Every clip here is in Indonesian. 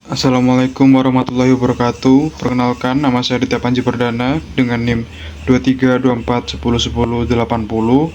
Assalamualaikum warahmatullahi wabarakatuh. Perkenalkan, nama saya Ditya Panji Perdana dengan NIM 2324101080.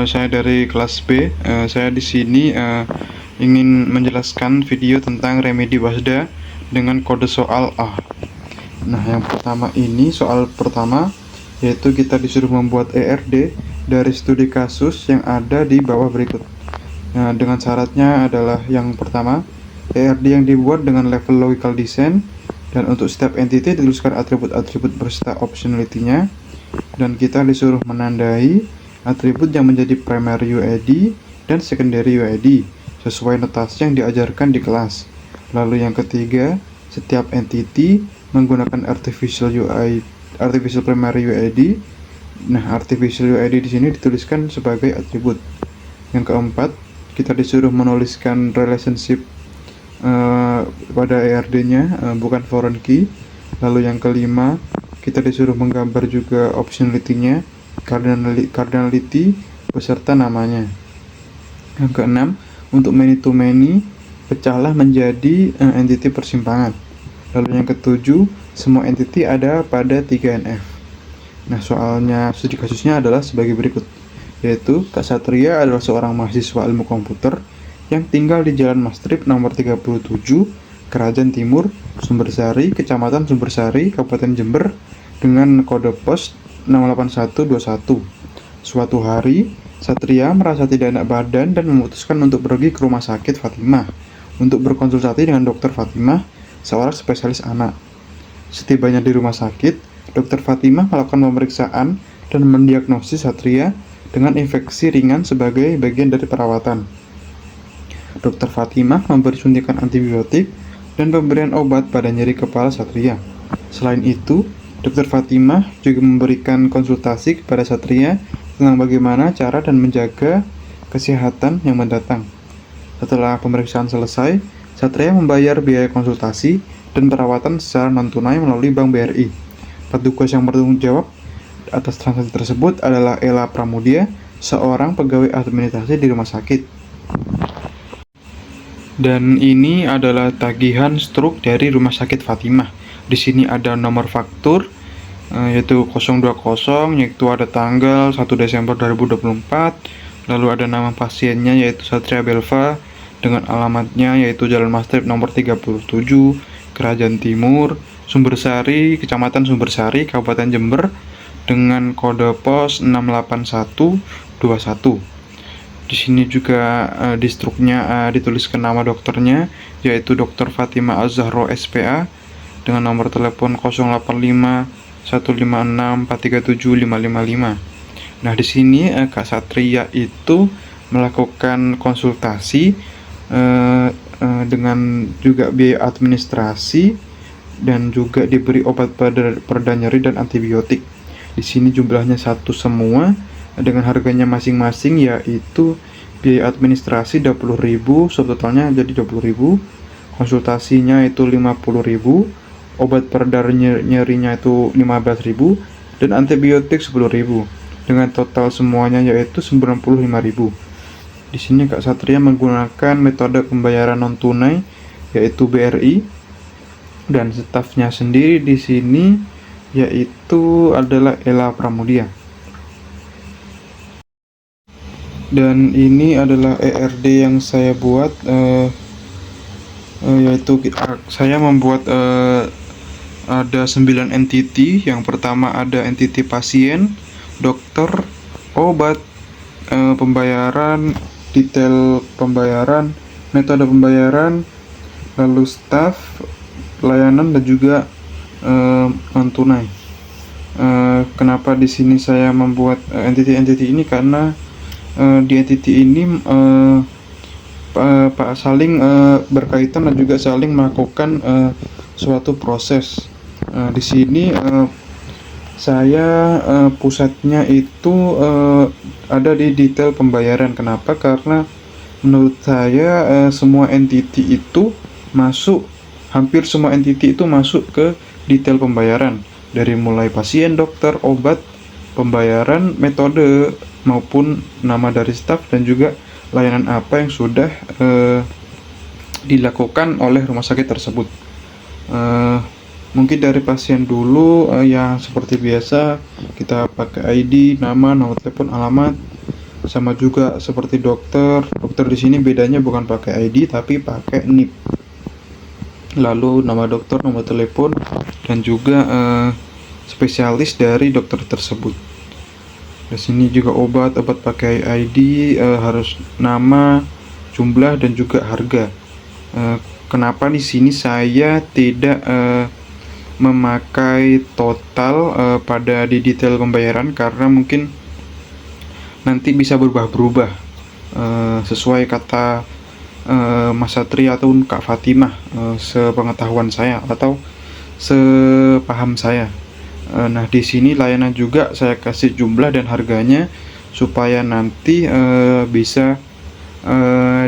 Saya dari kelas B. Saya di sini ingin menjelaskan video tentang remedi WASDA dengan kode soal A. Nah, yang pertama ini soal pertama yaitu kita disuruh membuat ERD dari studi kasus yang ada di bawah berikut. Nah, dengan syaratnya adalah yang pertama, ERD yang dibuat dengan level logical design, dan untuk setiap entity dituliskan atribut-atribut beserta optionality-nya, dan kita disuruh menandai atribut yang menjadi primary UID dan secondary UID sesuai notasi yang diajarkan di kelas. Lalu yang ketiga, setiap entity menggunakan artificial primary UID. Nah, artificial UID di sini dituliskan sebagai atribut. Yang keempat, kita disuruh menuliskan relationship pada ERD-nya, bukan foreign key. Lalu yang kelima, kita disuruh menggambar juga optionality-nya, cardinality beserta namanya. Yang keenam, untuk many to many, pecahlah menjadi entity persimpangan. Lalu yang ketujuh, semua entity ada pada 3NF. Nah, soalnya studi kasusnya adalah sebagai berikut, yaitu Kak Satria adalah seorang mahasiswa ilmu komputer yang tinggal di Jalan Mastrip nomor 37, Kerajaan Timur, Sumbersari, Kecamatan Sumbersari, Kabupaten Jember, dengan kode pos 68121. Suatu hari, Satria merasa tidak enak badan dan memutuskan untuk pergi ke rumah sakit Fatimah untuk berkonsultasi dengan dokter Fatimah, seorang spesialis anak. Setibanya di rumah sakit, dokter Fatimah melakukan pemeriksaan dan mendiagnosis Satria dengan infeksi ringan sebagai bagian dari perawatan. Dokter Fatimah memberi suntikan antibiotik dan pemberian obat pada nyeri kepala Satria. Selain itu, Dokter Fatimah juga memberikan konsultasi kepada Satria tentang bagaimana cara dan menjaga kesehatan yang mendatang. Setelah pemeriksaan selesai, Satria membayar biaya konsultasi dan perawatan secara non-tunai melalui Bank BRI. Petugas yang bertanggung jawab atas transaksi tersebut adalah Ella Pramudia, seorang pegawai administrasi di rumah sakit. Dan ini adalah tagihan struk dari Rumah Sakit Fatimah. Di sini ada nomor faktur yaitu 020, yaitu ada tanggal 1 Desember 2024. Lalu ada nama pasiennya yaitu Satria Belva dengan alamatnya yaitu Jalan Mastrip nomor 37, Kerajaan Timur, Sumbersari, Kecamatan Sumbersari, Kabupaten Jember, dengan kode pos 68121. Di sini juga di struknya dituliskan nama dokternya yaitu Dr. Fatimah Az-Zahra SPA dengan nomor telepon 085 156 437 555. Nah, di sini Kak Satria itu melakukan konsultasi dengan juga biaya administrasi dan juga diberi obat pereda nyeri dan antibiotik. Di sini jumlahnya satu semua dengan harganya masing-masing, yaitu biaya administrasi 20.000, subtotalnya jadi 20.000, konsultasinya itu 50.000, obat pereda nyerinya itu 15.000, dan antibiotik 10.000, dengan total semuanya yaitu 95.000. Di sini Kak Satria menggunakan metode pembayaran non tunai yaitu BRI, dan stafnya sendiri di sini yaitu adalah Ella Pramudia. Dan ini adalah ERD yang saya buat, yaitu saya membuat ada 9 entity. Yang pertama ada entity pasien, dokter, obat, pembayaran, detail pembayaran, metode pembayaran, lalu staff, layanan, dan juga non tunai. Kenapa di sini saya membuat entity-entity ini? Karena di entity ini saling berkaitan dan juga saling melakukan suatu proses. Di sini saya pusatnya itu ada di detail pembayaran. Kenapa? Karena menurut saya semua entity itu masuk, hampir semua entity itu masuk ke detail pembayaran, dari mulai pasien, dokter, obat, pembayaran, metode, maupun nama dari staf, dan juga layanan apa yang sudah dilakukan oleh rumah sakit tersebut. Eh, Mungkin dari pasien dulu, yang seperti biasa kita pakai ID, nama, nomor telepon, alamat, sama juga seperti dokter. Dokter di sini bedanya bukan pakai ID tapi pakai NIP. Lalu nama dokter, nomor telepon, dan juga spesialis dari dokter tersebut. Di sini juga obat pakai ID, harus nama, jumlah, dan juga harga. Kenapa di sini saya tidak memakai total pada di detail pembayaran, karena mungkin nanti bisa berubah-berubah sesuai kata Mas Satri atau Kak Fatimah, sepengetahuan saya atau sepaham saya. Nah, di sini layanan juga saya kasih jumlah dan harganya supaya nanti bisa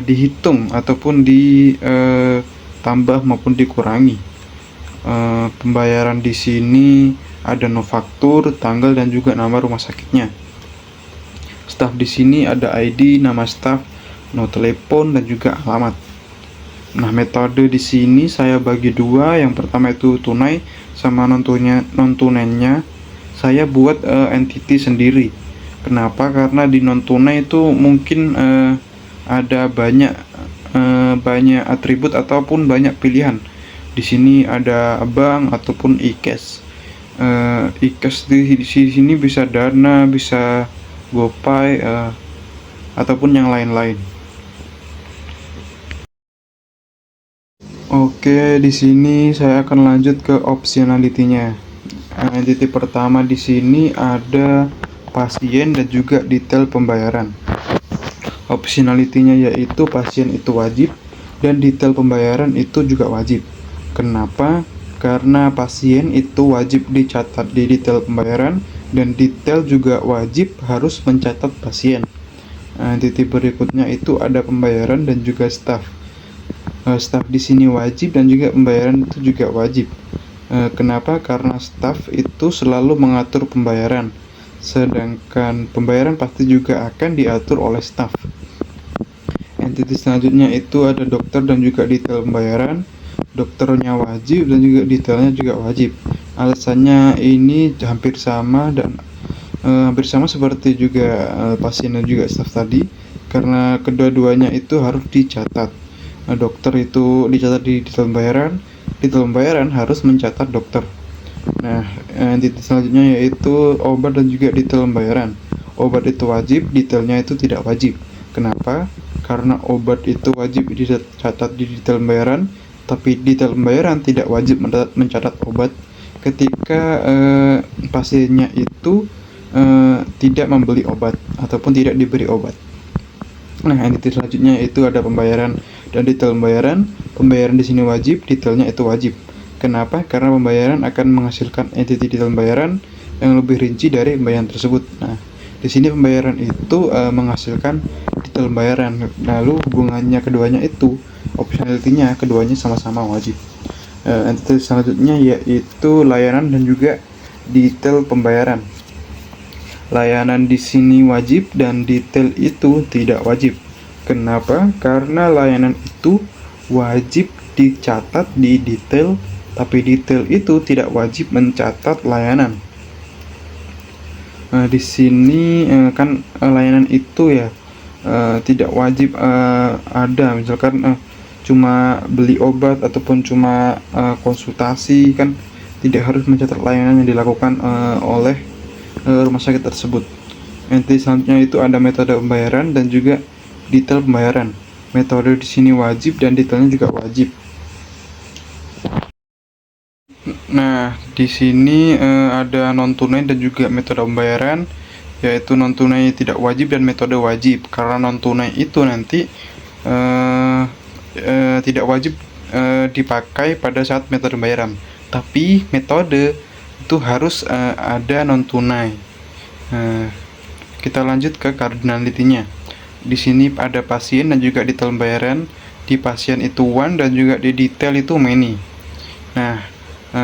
dihitung ataupun ditambah maupun dikurangi. Pembayaran di sini ada nofaktur, tanggal, dan juga nama rumah sakitnya. Staf di sini ada ID, nama staf, nomor telepon, dan juga alamat. Nah, metode di sini saya bagi dua. Yang pertama itu tunai sama non tunainya. Saya buat entity sendiri. Kenapa? Karena di non tunai itu mungkin ada banyak atribut ataupun banyak pilihan. Di sini ada bank ataupun e-cash. E-cash di sini bisa Dana, bisa GoPay, ataupun yang lain-lain. Oke, di sini saya akan lanjut ke optionality-nya. Entity pertama di sini ada pasien dan juga detail pembayaran. Optionality-nya yaitu pasien itu wajib dan detail pembayaran itu juga wajib. Kenapa? Karena pasien itu wajib dicatat di detail pembayaran dan detail juga wajib harus mencatat pasien. Entity berikutnya itu ada pembayaran dan juga staf. Staf di sini wajib dan juga pembayaran itu juga wajib. Kenapa? Karena staf itu selalu mengatur pembayaran, sedangkan pembayaran pasti juga akan diatur oleh staf. Entity selanjutnya itu ada dokter dan juga detail pembayaran. Dokternya wajib dan juga detailnya juga wajib. Alasannya ini hampir sama dan hampir sama seperti juga pasien dan juga staf tadi, karena kedua-duanya itu harus dicatat. Dokter itu dicatat di detail pembayaran harus mencatat dokter. Nah, entity selanjutnya yaitu obat dan juga detail pembayaran. Obat itu wajib, detailnya itu tidak wajib. Kenapa? Karena obat itu wajib dicatat di detail pembayaran, tapi detail pembayaran tidak wajib mencatat obat ketika pasiennya itu tidak membeli obat ataupun tidak diberi obat. Nah, entity selanjutnya itu ada pembayaran dan detail pembayaran. Pembayaran di sini wajib, detailnya itu wajib. Kenapa? Karena pembayaran akan menghasilkan entity detail pembayaran yang lebih rinci dari pembayaran tersebut. Nah, di sini pembayaran itu menghasilkan detail pembayaran. Lalu hubungannya keduanya itu, optionality-nya keduanya sama-sama wajib. Entity selanjutnya yaitu layanan dan juga detail pembayaran. Layanan di sini wajib dan detail itu tidak wajib. Kenapa? Karena layanan itu wajib dicatat di detail, tapi detail itu tidak wajib mencatat layanan. Di sini kan layanan itu ya tidak wajib ada, misalkan cuma beli obat ataupun cuma konsultasi, kan tidak harus mencatat layanan yang dilakukan oleh rumah sakit tersebut. Entity selanjutnya itu ada metode pembayaran dan juga detail pembayaran. Metode di sini wajib dan detailnya juga wajib. Nah, di sini ada non tunai dan juga metode pembayaran, yaitu non tunai tidak wajib dan metode wajib. Karena non tunai itu nanti tidak wajib dipakai pada saat metode pembayaran, tapi metode itu harus ada non tunai. Kita lanjut ke cardinality-nya. Di sini ada pasien dan juga detail pembayaran. Di pasien itu one dan juga di detail itu many. Nah,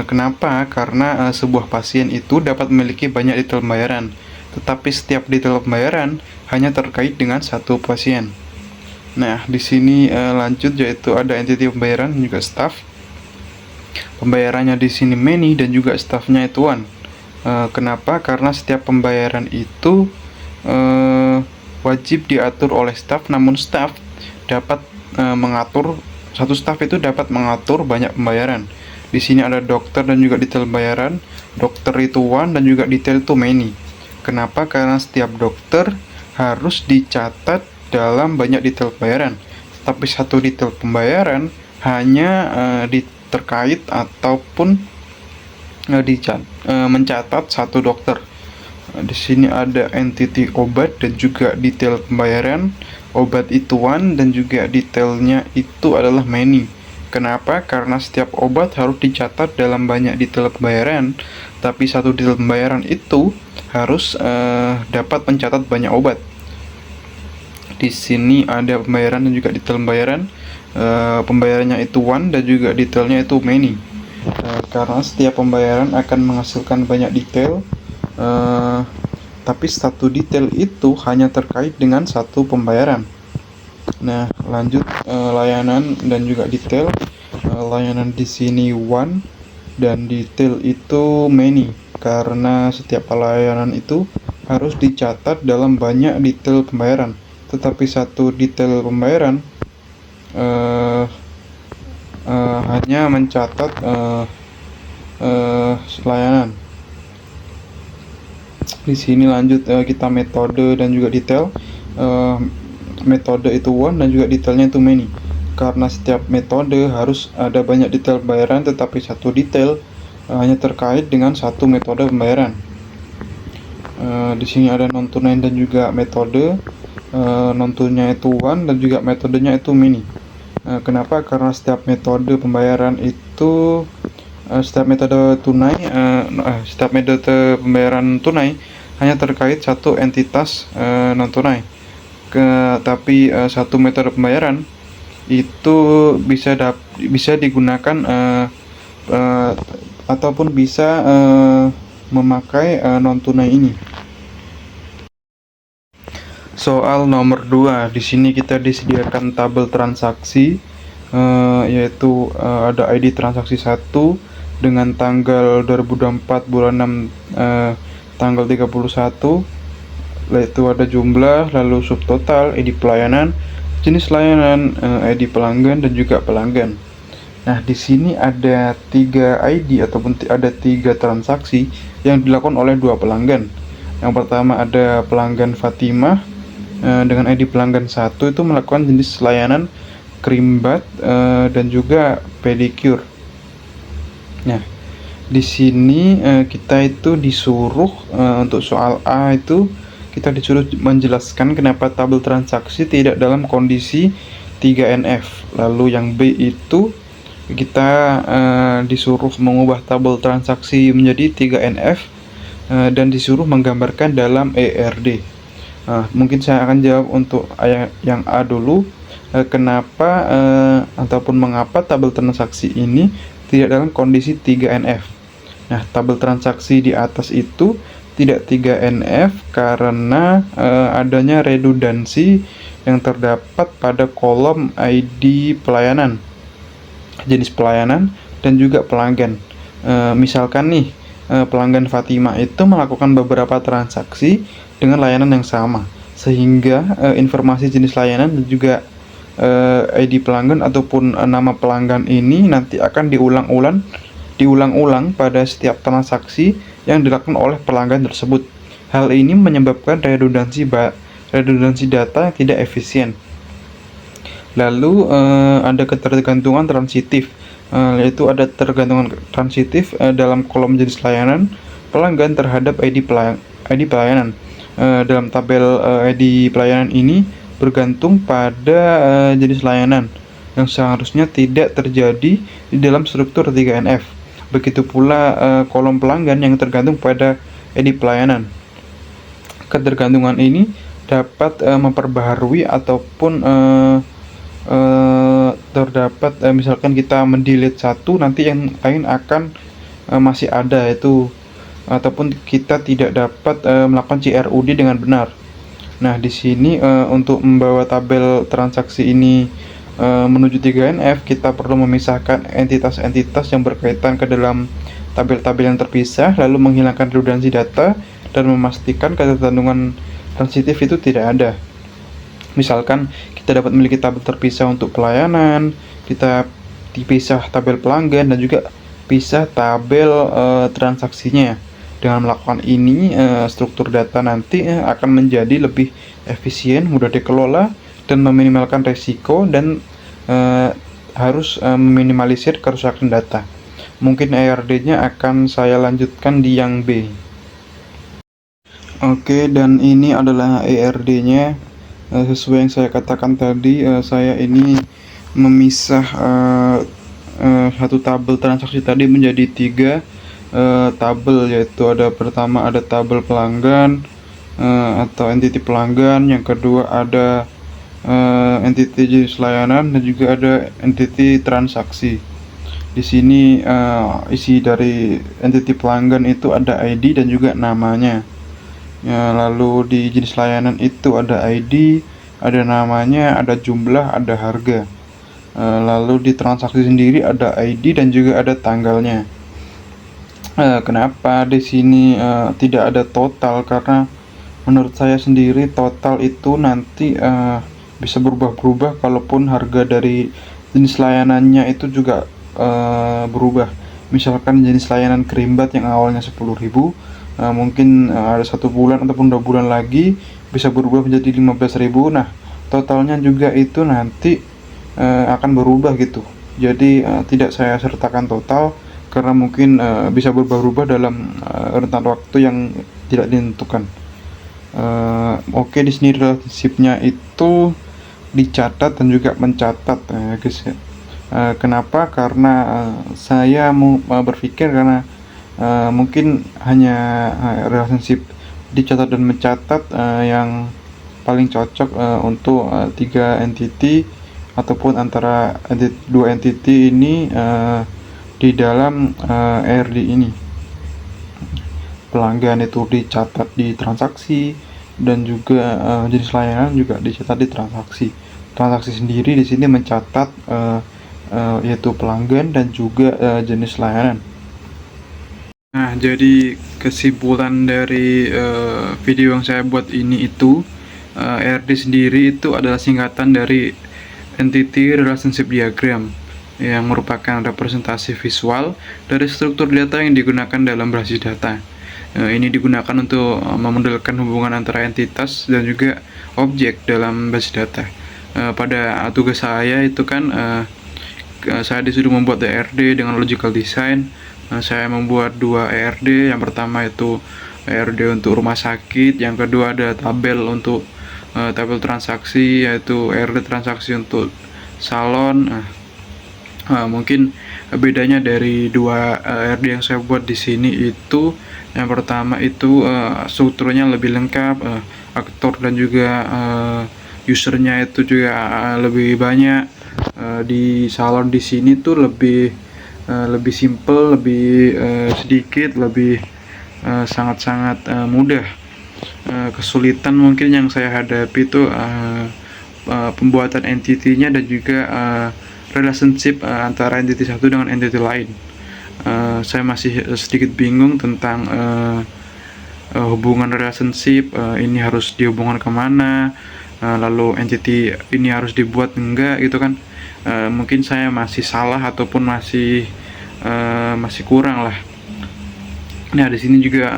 kenapa? Karena sebuah pasien itu dapat memiliki banyak detail pembayaran, tetapi setiap detail pembayaran hanya terkait dengan satu pasien. Nah, di sini lanjut, yaitu ada entity pembayaran dan juga staff. Pembayarannya di sini many dan juga staffnya itu one. Kenapa? Karena setiap pembayaran itu wajib diatur oleh staff, namun staff dapat mengatur, satu staff itu dapat mengatur banyak pembayaran. Di sini ada dokter dan juga detail pembayaran. Dokter itu one dan juga detail itu many. Kenapa? Karena setiap dokter harus dicatat dalam banyak detail pembayaran. Tapi satu detail pembayaran hanya terkait ataupun mencatat satu dokter. Di sini ada entity obat dan juga detail pembayaran. Obat itu one dan juga detailnya itu adalah many. Kenapa? Karena setiap obat harus dicatat dalam banyak detail pembayaran, tapi satu detail pembayaran itu harus dapat mencatat banyak obat. Di sini ada pembayaran dan juga detail pembayaran. Pembayarannya itu one dan juga detailnya itu many. Karena setiap pembayaran akan menghasilkan banyak detail, tapi satu detail itu hanya terkait dengan satu pembayaran. Nah, lanjut layanan dan juga detail. Layanan di sini one dan detail itu many, karena setiap layanan itu harus dicatat dalam banyak detail pembayaran, tetapi satu detail pembayaran hanya mencatat layanan. Di sini lanjut kita metode dan juga detail. Metode itu one dan juga detailnya itu many, karena setiap metode harus ada banyak detail pembayaran, tetapi satu detail hanya terkait dengan satu metode pembayaran. Di sini ada non tunai dan juga metode. Non tunai itu one dan juga metodenya itu many. Kenapa? Karena setiap metode pembayaran itu setiap metode pembayaran tunai hanya terkait satu entitas non tunai. Tapi satu metode pembayaran itu bisa digunakan ataupun bisa memakai non tunai ini. Soal nomor 2, di sini kita disediakan tabel transaksi, yaitu ada ID transaksi 1 dengan tanggal 2024 bulan 6 tanggal 31, yaitu ada jumlah, lalu subtotal, ID pelayanan, jenis layanan, ID pelanggan dan juga pelanggan. Nah, di sini ada 3 ID ataupun ada 3 transaksi yang dilakukan oleh 2 pelanggan. Yang pertama ada pelanggan Fatimah dengan ID pelanggan 1 itu melakukan jenis layanan cream bath dan juga pedicure. Nah, di sini kita itu disuruh untuk soal A itu kita disuruh menjelaskan kenapa tabel transaksi tidak dalam kondisi 3NF. Lalu yang B itu kita disuruh mengubah tabel transaksi menjadi 3NF dan disuruh menggambarkan dalam ERD. Mungkin saya akan jawab untuk yang A dulu. Kenapa ataupun mengapa tabel transaksi ini tidak dalam kondisi 3NF. Nah, tabel transaksi di atas itu tidak 3NF karena adanya redundansi yang terdapat pada kolom ID pelayanan, jenis pelayanan, dan juga pelanggan. Misalkan nih, pelanggan Fatimah itu melakukan beberapa transaksi dengan layanan yang sama, sehingga informasi jenis layanan dan juga ID pelanggan ataupun nama pelanggan ini nanti akan diulang-ulang pada setiap transaksi yang dilakukan oleh pelanggan tersebut. Hal ini menyebabkan redundansi data yang tidak efisien. Lalu ada ketergantungan transitif, yaitu ada tergantungan transitif dalam kolom jenis layanan pelanggan terhadap ID pelayanan. Dalam tabel ID pelayanan ini bergantung pada jenis layanan yang seharusnya tidak terjadi di dalam struktur 3NF. Begitu pula kolom pelanggan yang tergantung pada ID pelayanan. Ketergantungan ini dapat memperbaharui ataupun terdapat misalkan kita mendelete satu, nanti yang lain akan masih ada itu, ataupun kita tidak dapat melakukan CRUD dengan benar. Nah, di sini untuk membawa tabel transaksi ini menuju 3NF, kita perlu memisahkan entitas-entitas yang berkaitan ke dalam tabel-tabel yang terpisah, lalu menghilangkan redundansi data dan memastikan ketergantungan transitif itu tidak ada. Misalkan kita dapat memiliki tabel terpisah untuk pelayanan, kita dipisah tabel pelanggan, dan juga pisah tabel transaksinya. Dengan melakukan ini, struktur data nanti akan menjadi lebih efisien, mudah dikelola, dan meminimalkan resiko, dan harus meminimalisir kerusakan data. Mungkin ERD-nya akan saya lanjutkan di yang B. Oke, dan ini adalah ERD-nya. Sesuai yang saya katakan tadi, saya ini memisah satu tabel transaksi tadi menjadi 3 tabel, yaitu pertama ada tabel pelanggan atau entiti pelanggan, yang kedua ada entiti jenis layanan, dan juga ada entiti transaksi. Di sini isi dari entiti pelanggan itu ada ID dan juga namanya. Ya, lalu di jenis layanan itu ada ID, ada namanya, ada jumlah, ada harga. Lalu di transaksi sendiri ada ID dan juga ada tanggalnya. Kenapa di sini tidak ada total? Karena menurut saya sendiri total itu nanti bisa berubah-berubah, kalaupun harga dari jenis layanannya itu juga berubah. Misalkan jenis layanan kerimbat yang awalnya 10.000, mungkin ada 1 bulan ataupun 2 bulan lagi bisa berubah menjadi 15.000. Nah, totalnya juga itu nanti akan berubah gitu. Jadi tidak saya sertakan total karena mungkin bisa berubah-ubah dalam rentan waktu yang tidak ditentukan. Oke, di sini relationship-nya itu dicatat dan juga mencatat, guys. Kenapa? Karena saya mau berpikir karena mungkin hanya relationship dicatat dan mencatat yang paling cocok untuk 3 entity ataupun antara dua entity ini di dalam ERD ini. Pelanggan itu dicatat di transaksi, dan juga jenis layanan juga dicatat di transaksi. Transaksi sendiri di sini mencatat yaitu pelanggan dan juga jenis layanan. Nah, jadi kesimpulan dari video yang saya buat ini itu, ERD sendiri itu adalah singkatan dari Entity Relationship Diagram, yang merupakan representasi visual dari struktur data yang digunakan dalam basis data. Ini digunakan untuk memodelkan hubungan antara entitas dan juga objek dalam basis data. Pada tugas saya itu kan saya disuruh membuat ERD dengan logical design. Saya membuat 2 ERD. Yang pertama itu ERD untuk rumah sakit, yang kedua ada tabel untuk tabel transaksi, yaitu ERD transaksi untuk salon. Mungkin bedanya dari 2 ERD yang saya buat di sini itu, yang pertama itu strukturnya lebih lengkap, aktor dan juga usernya itu juga lebih banyak. Di salon di sini tuh lebih simple, lebih sedikit, lebih sangat-sangat mudah. Kesulitan mungkin yang saya hadapi itu pembuatan entity-nya dan juga relationship antara entity satu dengan entity lain. Saya masih sedikit bingung tentang hubungan relationship, ini harus dihubungkan kemana, lalu entity ini harus dibuat enggak gitu kan. Mungkin saya masih salah ataupun masih kurang lah. Nah, di sini juga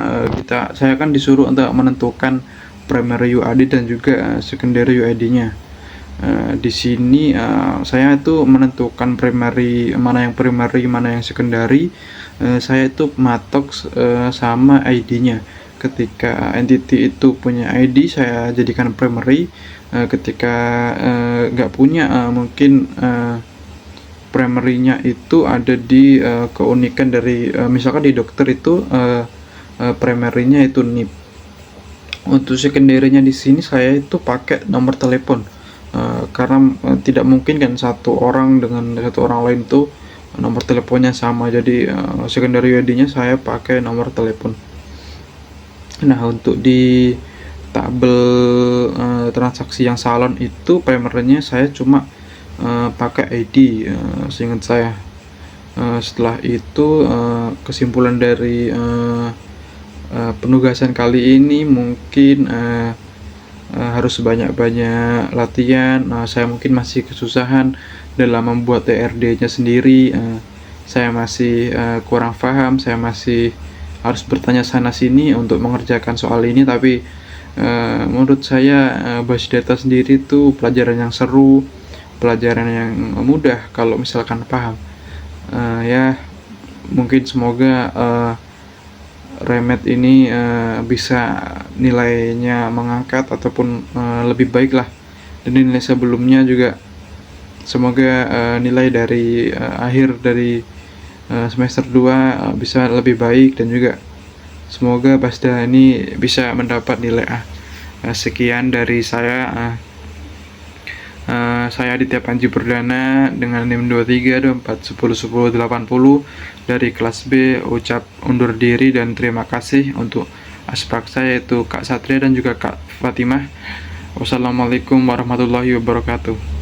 saya kan disuruh untuk menentukan primary UID dan juga secondary UID-nya. Di sini saya itu menentukan primary, mana yang primary mana yang secondary. Saya itu matok sama ID-nya. Ketika entity itu punya ID, saya jadikan primary. Ketika nggak punya, mungkin primary-nya itu ada di keunikan dari misalkan di dokter itu primary-nya itu NIP. Untuk secondary-nya di sini saya itu pakai nomor telepon, karena tidak mungkin kan satu orang dengan satu orang lain tuh nomor teleponnya sama. Jadi secondary ID-nya saya pakai nomor telepon. Nah, untuk di tabel transaksi yang salon itu primernya saya cuma pakai ID, seingat saya. Setelah itu kesimpulan dari penugasan kali ini mungkin harus banyak-banyak latihan. Saya mungkin masih kesusahan dalam membuat TRD-nya sendiri. Saya masih kurang paham, saya masih harus bertanya sana sini untuk mengerjakan soal ini, tapi menurut saya basis data sendiri itu pelajaran yang seru, pelajaran yang mudah kalau misalkan paham. Ya mungkin semoga Remed ini bisa nilainya mengangkat ataupun lebih baik lah dari nilai sebelumnya juga. Semoga nilai dari akhir dari semester 2 bisa lebih baik, dan juga semoga Basda ini bisa mendapat nilai A. Sekian dari saya. Saya Aditya Panji Perdana dengan NIM 2324101080 dari kelas B, ucap undur diri dan terima kasih untuk asprak saya, yaitu Kak Satria dan juga Kak Fatimah. Wassalamualaikum warahmatullahi wabarakatuh.